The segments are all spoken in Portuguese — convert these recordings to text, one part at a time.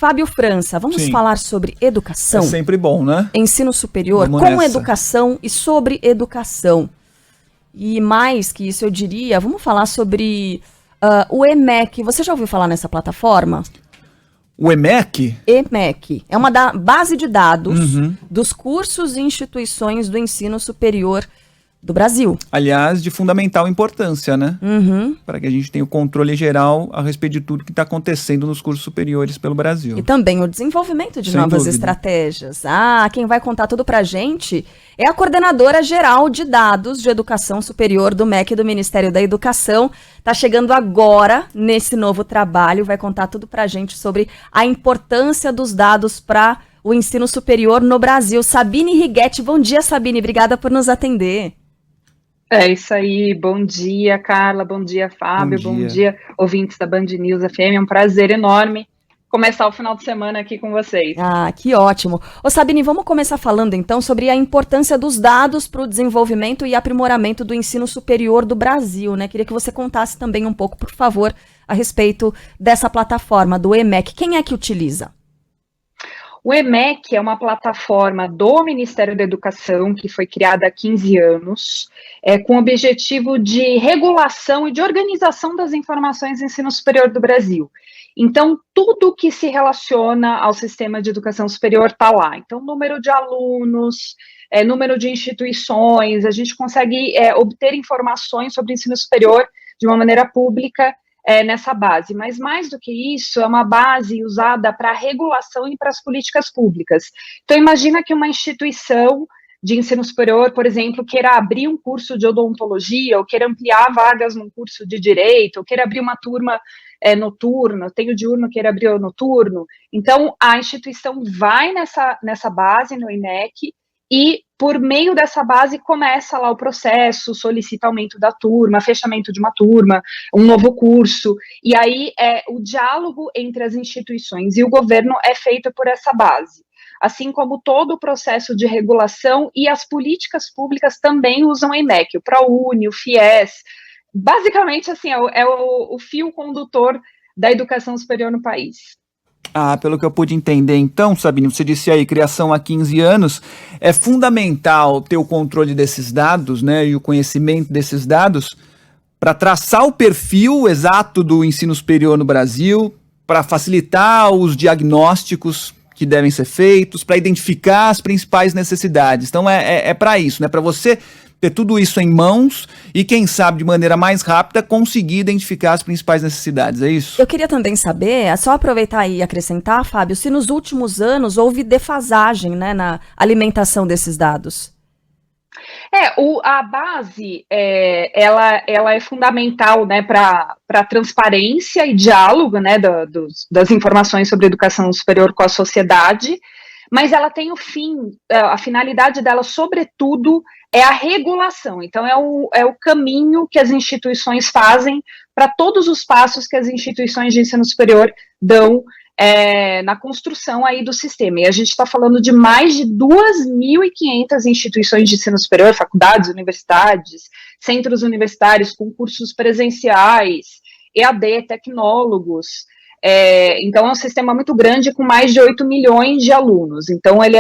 Fábio França, vamos Sim. falar sobre educação? É sempre bom, né? Ensino superior, Vamos com nessa. educação e sobre educação. E mais que isso, eu diria, vamos falar sobre o EMEC. Você já ouviu falar nessa plataforma? O EMEC? EMEC. É uma base de dados dos cursos e instituições do ensino superior do Brasil. Aliás, de fundamental importância, né? Para que a gente tenha o controle geral a respeito de tudo que está acontecendo nos cursos superiores pelo Brasil. E também o desenvolvimento de Sem novas dúvida. estratégias. Quem vai contar tudo pra gente é a coordenadora geral de dados de educação superior do MEC, do Ministério da Educação. Tá chegando agora nesse novo trabalho, vai contar tudo pra gente sobre a importância dos dados para o ensino superior no Brasil. Sabine Righetti, bom dia, Sabine, obrigada por nos atender. É isso aí, bom dia, Carla, bom dia, Fábio, bom dia, ouvintes da Band News FM, é um prazer enorme começar o final de semana aqui com vocês. Que ótimo. Ô Sabine, vamos começar falando então sobre a importância dos dados para o desenvolvimento e aprimoramento do ensino superior do Brasil, né? Queria que você contasse também um pouco, por favor, a respeito dessa plataforma do EMEC. Quem é que utiliza? O EMEC é uma plataforma do Ministério da Educação, que foi criada há 15 anos, com o objetivo de regulação e de organização das informações do ensino superior do Brasil. Então, tudo que se relaciona ao sistema de educação superior está lá. Então, número de alunos, número de instituições, a gente consegue obter informações sobre o ensino superior de uma maneira pública, nessa base, mas mais do que isso, é uma base usada para a regulação e para as políticas públicas. Então, imagina que uma instituição de ensino superior, por exemplo, queira abrir um curso de odontologia, ou queira ampliar vagas num curso de direito, ou queira abrir uma turma noturna, tem o diurno, queira abrir o noturno. Então, a instituição vai nessa base, no EMEC, e por meio dessa base começa lá o processo, solicita aumento da turma, fechamento de uma turma, um novo curso, e aí o diálogo entre as instituições e o governo é feito por essa base. Assim como todo o processo de regulação e as políticas públicas também usam o EMEC, o ProUni, o FIES, basicamente assim, é o fio condutor da educação superior no país. Pelo que eu pude entender, então, Sabine, você disse aí, criação há 15 anos, é fundamental ter o controle desses dados, né, e o conhecimento desses dados para traçar o perfil exato do ensino superior no Brasil, para facilitar os diagnósticos que devem ser feitos, para identificar as principais necessidades. Então, é para isso, né, para você ter tudo isso em mãos e, quem sabe, de maneira mais rápida, conseguir identificar as principais necessidades, é isso? Eu queria também saber, é só aproveitar e acrescentar, Fábio, se nos últimos anos houve defasagem, né, na alimentação desses dados. A base, ela é fundamental, né, para a transparência e diálogo, né, das informações sobre educação superior com a sociedade, mas ela tem a finalidade dela, sobretudo, é a regulação. Então, é o caminho que as instituições fazem para todos os passos que as instituições de ensino superior dão na construção aí do sistema. E a gente está falando de mais de 2.500 instituições de ensino superior, faculdades, universidades, centros universitários com cursos presenciais, EAD, tecnólogos. Então, é um sistema muito grande com mais de 8 milhões de alunos. Então, ele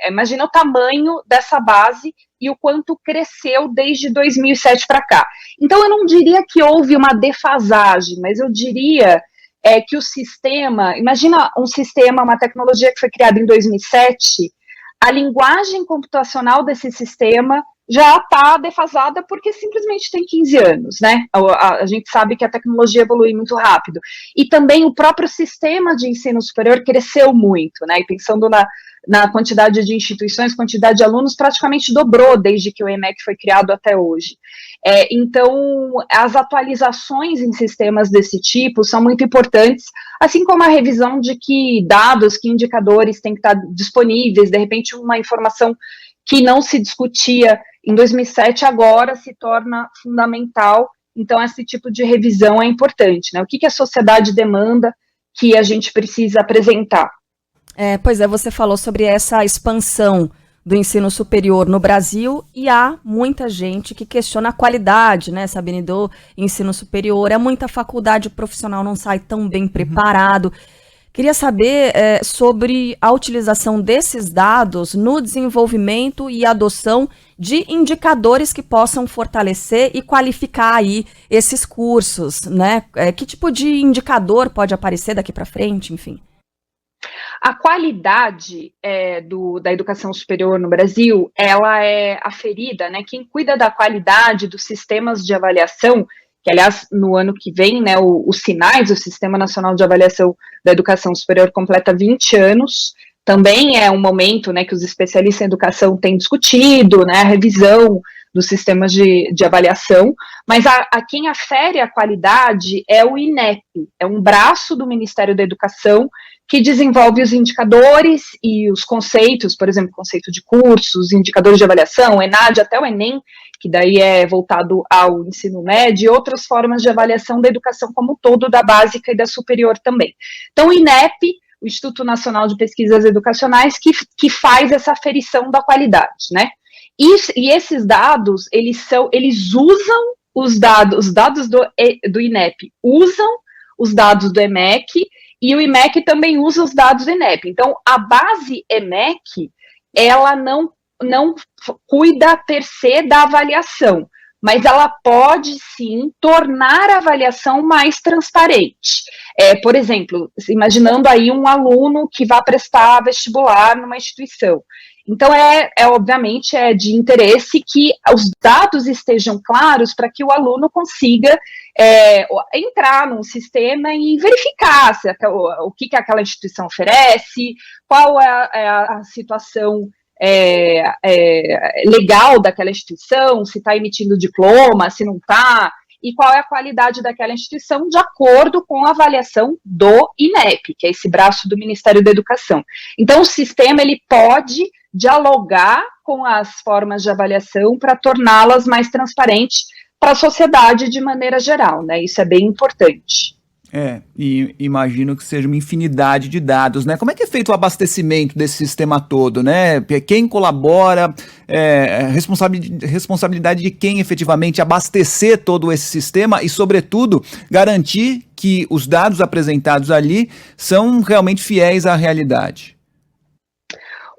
imagina o tamanho dessa base e o quanto cresceu desde 2007 para cá. Então, eu não diria que houve uma defasagem, mas eu diria que o sistema, imagina um sistema, uma tecnologia que foi criada em 2007, a linguagem computacional desse sistema já está defasada porque simplesmente tem 15 anos, né? A gente sabe que a tecnologia evolui muito rápido. E também o próprio sistema de ensino superior cresceu muito, né? E pensando na quantidade de instituições, quantidade de alunos, praticamente dobrou desde que o EMEC foi criado até hoje. Então, as atualizações em sistemas desse tipo são muito importantes, assim como a revisão de que dados, que indicadores têm que estar disponíveis, de repente uma informação que não se discutia em 2007 agora se torna fundamental. Então, esse tipo de revisão é importante, né? O que a sociedade demanda que a gente precisa apresentar? Pois é, você falou sobre essa expansão do ensino superior no Brasil e há muita gente que questiona a qualidade, né, Sabine, do ensino superior. Muita faculdade profissional não sai tão bem preparado. Queria saber sobre a utilização desses dados no desenvolvimento e adoção de indicadores que possam fortalecer e qualificar aí esses cursos, né? Que tipo de indicador pode aparecer daqui para frente, enfim? A qualidade da educação superior no Brasil, ela é aferida, né? Quem cuida da qualidade dos sistemas de avaliação, que, aliás, no ano que vem, né, o SINAES, o Sistema Nacional de Avaliação da Educação Superior, completa 20 anos. Também é um momento, né, que os especialistas em educação têm discutido, né, a revisão dos sistemas de avaliação, mas a quem afere a qualidade é o INEP, é um braço do Ministério da Educação que desenvolve os indicadores e os conceitos, por exemplo, conceito de cursos, indicadores de avaliação, ENAD, até o Enem, que daí é voltado ao ensino médio, e outras formas de avaliação da educação como um todo, da básica e da superior também. Então, o INEP, o Instituto Nacional de Pesquisas Educacionais, que faz essa aferição da qualidade, né? E esses dados, eles usam os dados do INEP, usam os dados do EMEC, e o IMEC também usa os dados do INEP. Então, a base EMEC, ela não cuida per se da avaliação, mas ela pode, sim, tornar a avaliação mais transparente. Por exemplo, imaginando aí um aluno que vai prestar vestibular numa instituição. Então, obviamente, é de interesse que os dados estejam claros para que o aluno consiga entrar num sistema e verificar o que aquela instituição oferece, qual é a situação legal daquela instituição, se está emitindo diploma, se não está, e qual é a qualidade daquela instituição de acordo com a avaliação do INEP, que é esse braço do Ministério da Educação. Então, o sistema ele pode dialogar com as formas de avaliação para torná-las mais transparentes para a sociedade de maneira geral, né? Isso é bem importante. E imagino que seja uma infinidade de dados, né? Como é que é feito o abastecimento desse sistema todo, né? Quem colabora, responsabilidade de quem efetivamente abastecer todo esse sistema e, sobretudo, garantir que os dados apresentados ali são realmente fiéis à realidade.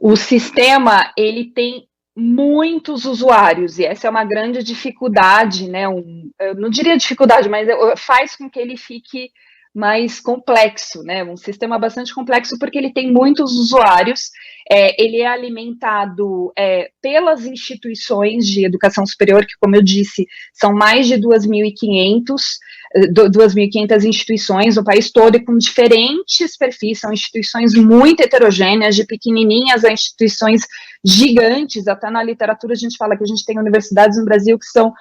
O sistema, ele tem muitos usuários, e essa é uma grande dificuldade, né? Eu não diria dificuldade, mas faz com que ele fique mais complexo, né? Um sistema bastante complexo porque ele tem muitos usuários, ele é alimentado pelas instituições de educação superior, que, como eu disse, são mais de 2.500 instituições no país todo e com diferentes perfis, são instituições muito heterogêneas, de pequenininhas a instituições gigantes. Até na literatura a gente fala que a gente tem universidades no Brasil que são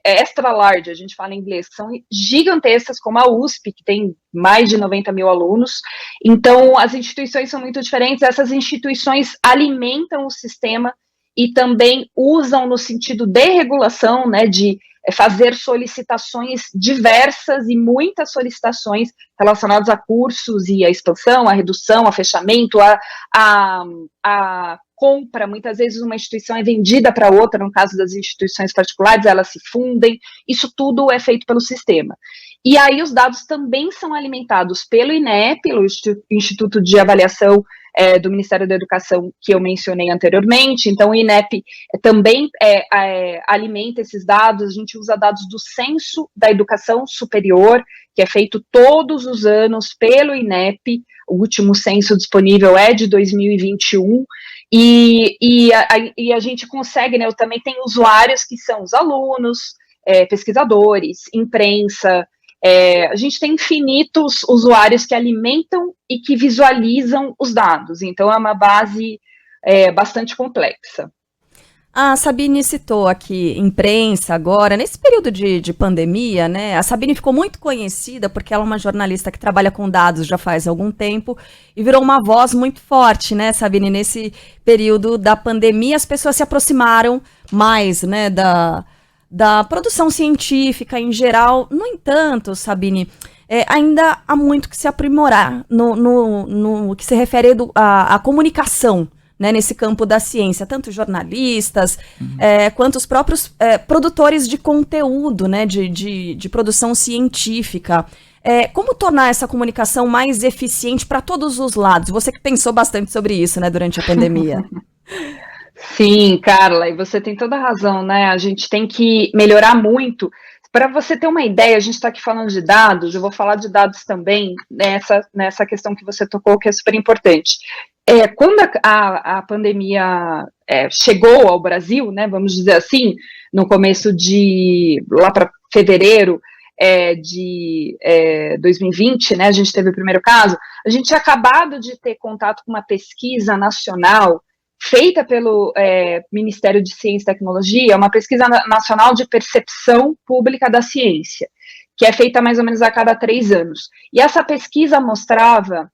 extra large, a gente fala em inglês, que são gigantescas, como a USP, que tem mais de 90 mil alunos. Então, as instituições são muito diferentes, essas instituições alimentam o sistema e também usam no sentido de regulação, né, de fazer solicitações diversas e muitas solicitações relacionadas a cursos e a expansão, a redução, a fechamento, a compra. Muitas vezes uma instituição é vendida para outra, no caso das instituições particulares, elas se fundem, isso tudo é feito pelo sistema. E aí os dados também são alimentados pelo INEP, pelo Instituto de Avaliação do Ministério da Educação, que eu mencionei anteriormente. Então o INEP também alimenta esses dados. A gente usa dados do Censo da Educação Superior, que é feito todos os anos pelo INEP, o último censo disponível é de 2021, e a gente consegue, né, eu também tenho usuários que são os alunos, pesquisadores, imprensa, a gente tem infinitos usuários que alimentam e que visualizam os dados, então é uma base bastante complexa. A Sabine citou aqui imprensa agora, nesse período de pandemia, né? A Sabine ficou muito conhecida porque ela é uma jornalista que trabalha com dados já faz algum tempo e virou uma voz muito forte, né, Sabine? Nesse período da pandemia, as pessoas se aproximaram mais, né, da produção científica em geral. No entanto, Sabine, ainda há muito que se aprimorar no que se refere à comunicação, né, nesse campo da ciência, tanto jornalistas quanto os próprios produtores de conteúdo, né, de produção científica. Como tornar essa comunicação mais eficiente para todos os lados? Você que pensou bastante sobre isso, né, durante a pandemia. Sim, Carla, e você tem toda a razão, né? A gente tem que melhorar muito. Para você ter uma ideia, a gente está aqui falando de dados, eu vou falar de dados também nessa questão que você tocou, que é super importante. Quando a pandemia chegou ao Brasil, né, vamos dizer assim, no começo lá para fevereiro de 2020, né, a gente teve o primeiro caso, a gente tinha acabado de ter contato com uma pesquisa nacional feita pelo Ministério de Ciência e Tecnologia, uma pesquisa nacional de percepção pública da ciência, que é feita mais ou menos a cada 3 anos. E essa pesquisa mostrava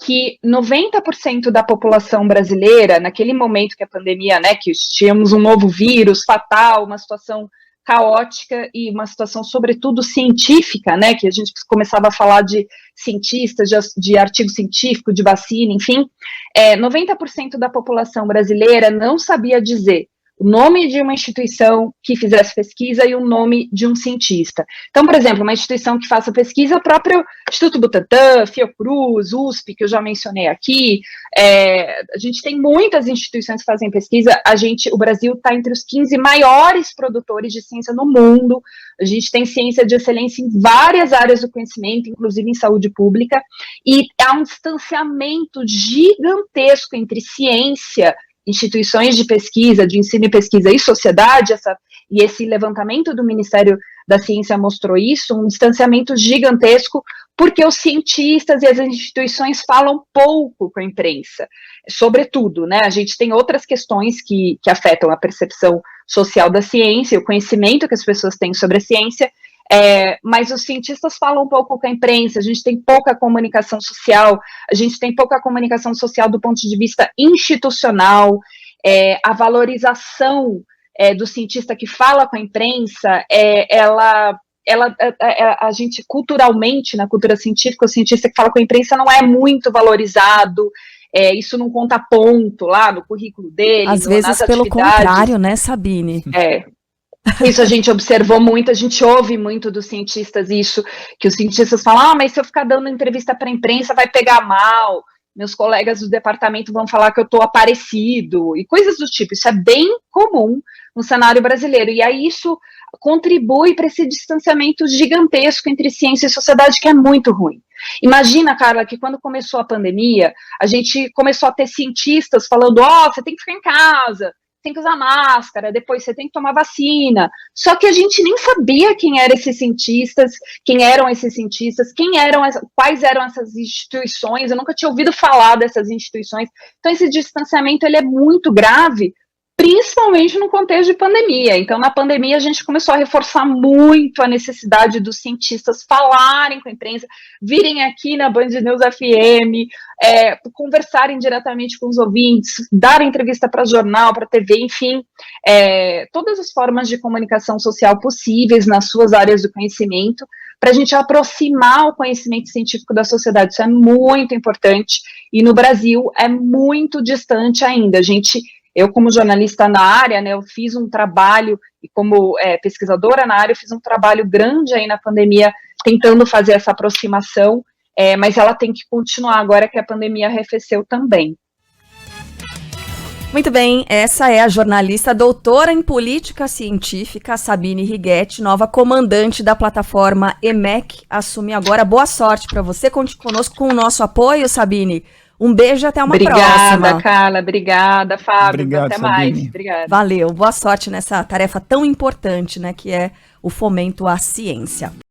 que 90% da população brasileira, naquele momento que a pandemia, né, que tínhamos um novo vírus fatal, uma situação caótica e uma situação, sobretudo, científica, né, que a gente começava a falar de cientistas, de artigo científico, de vacina, enfim, 90% da população brasileira não sabia dizer o nome de uma instituição que fizesse pesquisa e o nome de um cientista. Então, por exemplo, uma instituição que faça pesquisa, o próprio Instituto Butantan, Fiocruz, USP, que eu já mencionei aqui, a gente tem muitas instituições que fazem pesquisa, o Brasil está entre os 15 maiores produtores de ciência no mundo, a gente tem ciência de excelência em várias áreas do conhecimento, inclusive em saúde pública, e há um distanciamento gigantesco entre ciência, instituições de pesquisa, de ensino e pesquisa e sociedade, e esse levantamento do Ministério da Ciência mostrou isso, um distanciamento gigantesco, porque os cientistas e as instituições falam pouco com a imprensa, sobretudo, né, a gente tem outras questões que afetam a percepção social da ciência, o conhecimento que as pessoas têm sobre a ciência, mas os cientistas falam um pouco com a imprensa, a gente tem pouca comunicação social, do ponto de vista institucional, a valorização do cientista que fala com a imprensa, a gente culturalmente, na cultura científica, o cientista que fala com a imprensa não é muito valorizado, isso não conta ponto lá no currículo dele. Às vezes pelo contrário, né, Sabine? Isso a gente observou muito, a gente ouve muito dos cientistas isso, que os cientistas falam, mas se eu ficar dando entrevista para a imprensa vai pegar mal, meus colegas do departamento vão falar que eu estou aparecido, e coisas do tipo. Isso é bem comum no cenário brasileiro, e aí isso contribui para esse distanciamento gigantesco entre ciência e sociedade, que é muito ruim. Imagina, Carla, que quando começou a pandemia, a gente começou a ter cientistas falando, você tem que ficar em casa, tem que usar máscara, depois você tem que tomar vacina, só que a gente nem sabia quem eram esses cientistas, quais eram essas instituições, eu nunca tinha ouvido falar dessas instituições, então esse distanciamento ele é muito grave, principalmente no contexto de pandemia. Então, na pandemia, a gente começou a reforçar muito a necessidade dos cientistas falarem com a imprensa, virem aqui na Band News FM, conversarem diretamente com os ouvintes, darem entrevista para jornal, para TV, enfim, todas as formas de comunicação social possíveis nas suas áreas do conhecimento, para a gente aproximar o conhecimento científico da sociedade. Isso é muito importante, e no Brasil é muito distante ainda. Eu, como jornalista na área, né, eu fiz um trabalho, e como pesquisadora na área, eu fiz um trabalho grande aí na pandemia, tentando fazer essa aproximação, mas ela tem que continuar agora que a pandemia arrefeceu também. Muito bem, essa é a jornalista doutora em política científica, Sabine Righetti, nova comandante da plataforma EMEC, assume agora. Boa sorte para você, conte conosco com o nosso apoio, Sabine. Um beijo e até uma próxima. Obrigada, Carla. Obrigada, Fábio. Obrigado, até Sabine. mais. Obrigada. Valeu. Boa sorte nessa tarefa tão importante, né, que é o fomento à ciência.